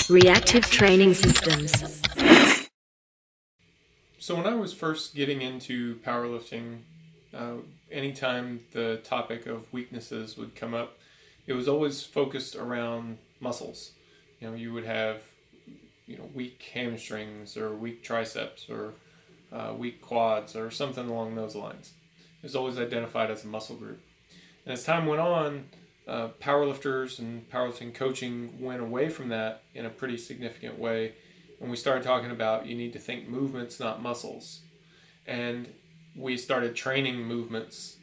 Reactive training systems. So when I was first getting into powerlifting, anytime the topic of weaknesses would come up, it was always focused around muscles. You would have, weak hamstrings or weak triceps or weak quads or something along those lines. It was always identified as a muscle group. And as time went on, powerlifters and powerlifting coaching went away from that in a pretty significant way. And we started talking about you need to think movements, not muscles. And we started training movements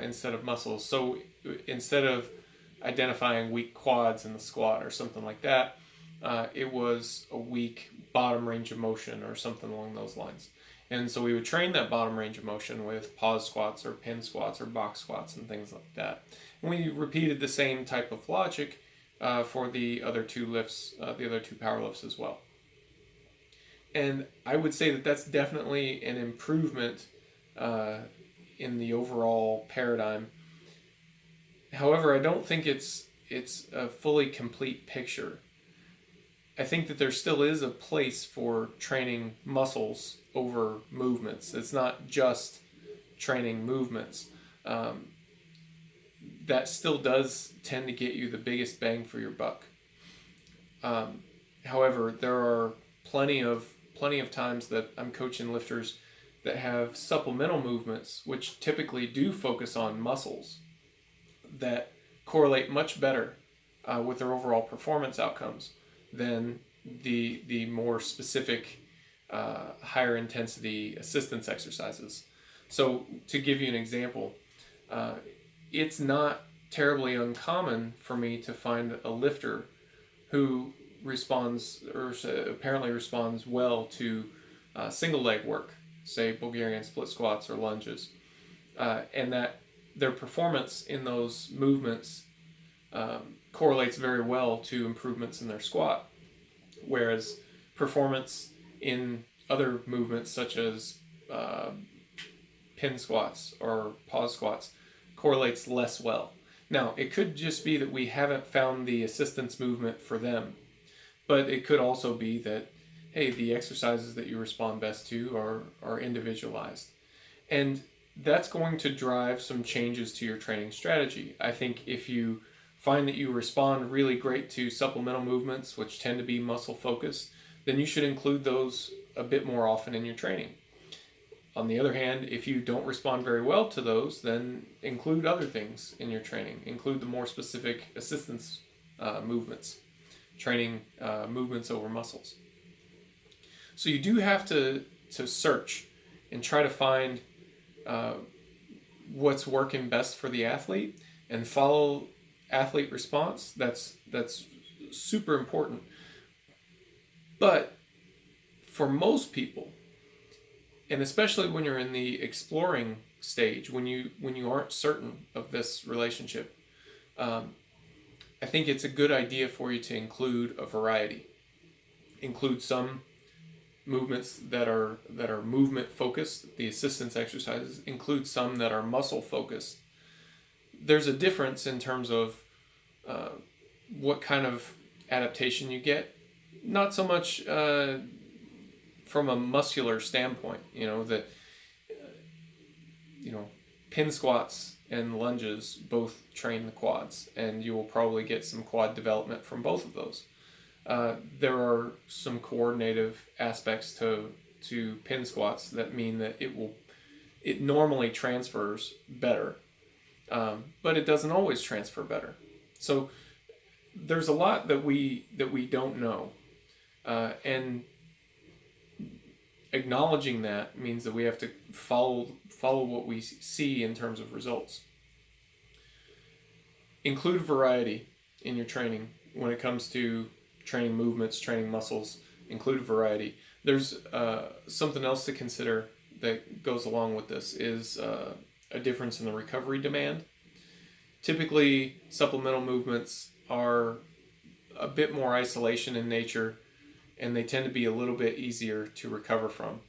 instead of muscles. So instead of identifying weak quads in the squat or something like that, it was a weak bottom range of motion or something along those lines. And so we would train that bottom range of motion with pause squats or pin squats or box squats and things like that. And we repeated the same type of logic for the other two lifts, the other two power lifts as well. And I would say that that's definitely an improvement in the overall paradigm. However, I don't think it's a fully complete picture. I think that there still is a place for training muscles over movements. It's not just training movements. That still does tend to get you the biggest bang for your buck. However, there are plenty of times that I'm coaching lifters that have supplemental movements, which typically do focus on muscles, that correlate much better with their overall performance outcomes than the more specific higher intensity assistance exercises. So to give you an example, it's not terribly uncommon for me to find a lifter who responds or apparently responds well to single leg work, say Bulgarian split squats or lunges, and that their performance in those movements correlates very well to improvements in their squat, whereas performance in other movements such as pin squats or pause squats correlates less well. Now, it could just be that we haven't found the assistance movement for them, but it could also be that, hey, the exercises that you respond best to are individualized. And that's going to drive some changes to your training strategy. I think if you find that you respond really great to supplemental movements, which tend to be muscle focused, then you should include those a bit more often in your training. On the other hand, if you don't respond very well to those, then include other things in your training. Include the more specific assistance movements, training movements over muscles. So you do have to search and try to find what's working best for the athlete and follow athlete response. That's super important. But for most people, and especially when you're in the exploring stage, when you aren't certain of this relationship, I think it's a good idea for you to include a variety. Include some movements that are movement focused, the assistance exercises. Include some that are muscle focused. There's a difference in terms of what kind of adaptation you get. Not so much from a muscular standpoint, that pin squats and lunges both train the quads, and you will probably get some quad development from both of those. There are some coordinative aspects to pin squats that mean that it normally transfers better, but it doesn't always transfer better. So there's a lot that we don't know, and acknowledging that means that we have to follow what we see in terms of results. Include variety in your training when it comes to training movements, training muscles. Include variety. There's something else to consider that goes along with this is a difference in the recovery demand. Typically, supplemental movements are a bit more isolation in nature, and they tend to be a little bit easier to recover from.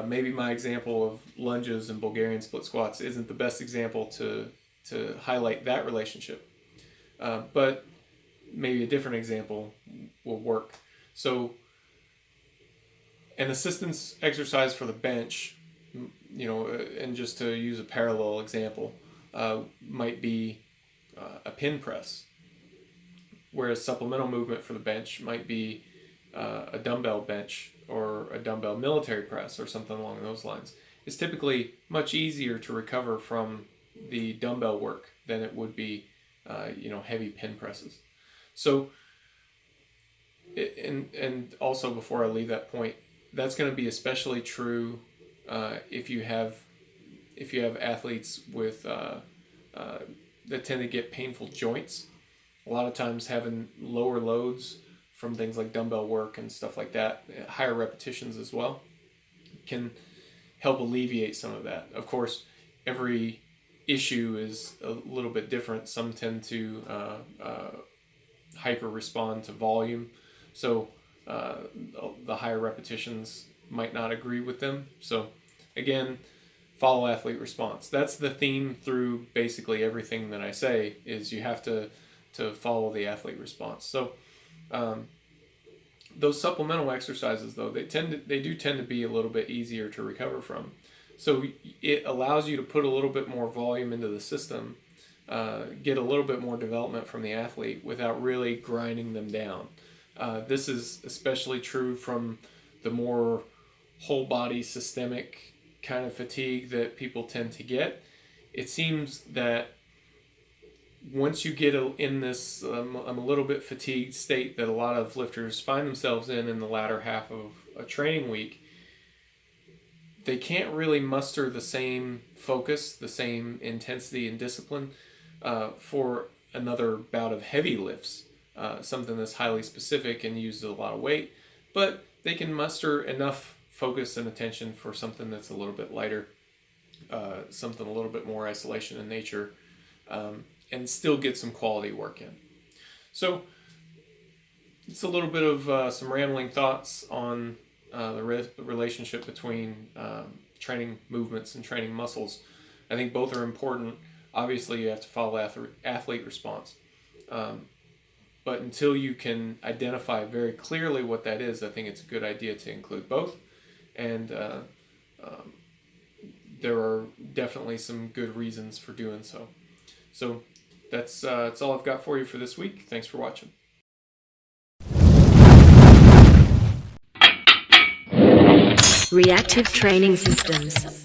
Maybe my example of lunges and Bulgarian split squats isn't the best example to highlight that relationship, but maybe a different example will work. So an assistance exercise for the bench, and just to use a parallel example, might be a pin press, whereas supplemental movement for the bench might be a dumbbell bench or a dumbbell military press or something along those lines. It's typically much easier to recover from the dumbbell work than it would be, heavy pin presses. So, and also before I leave that point, that's going to be especially true if you have athletes with that tend to get painful joints. A lot of times having lower loads from things like dumbbell work and stuff like that, higher repetitions as well, can help alleviate some of that. Of course, every issue is a little bit different. Some tend to hyper respond to volume, so the higher repetitions might not agree with them. So again, follow athlete response. That's the theme through basically everything that I say, is you have to follow the athlete response. So those supplemental exercises, though, they do tend to be a little bit easier to recover from. So it allows you to put a little bit more volume into the system, get a little bit more development from the athlete without really grinding them down. This is especially true from the more whole body systemic kind of fatigue that people tend to get. It seems that once you get in this I'm a little bit fatigued state that a lot of lifters find themselves in the latter half of a training week, they can't really muster the same focus, the same intensity and discipline for another bout of heavy lifts, something that's highly specific and uses a lot of weight, but they can muster enough focus and attention for something that's a little bit lighter, something a little bit more isolation in nature, and still get some quality work in. So it's a little bit of some rambling thoughts on the relationship between training movements and training muscles. I think both are important. Obviously, you have to follow athlete response. But until you can identify very clearly what that is, I think it's a good idea to include both. And there are definitely some good reasons for doing so. So that's all I've got for you for this week. Thanks for watching. Reactive training systems.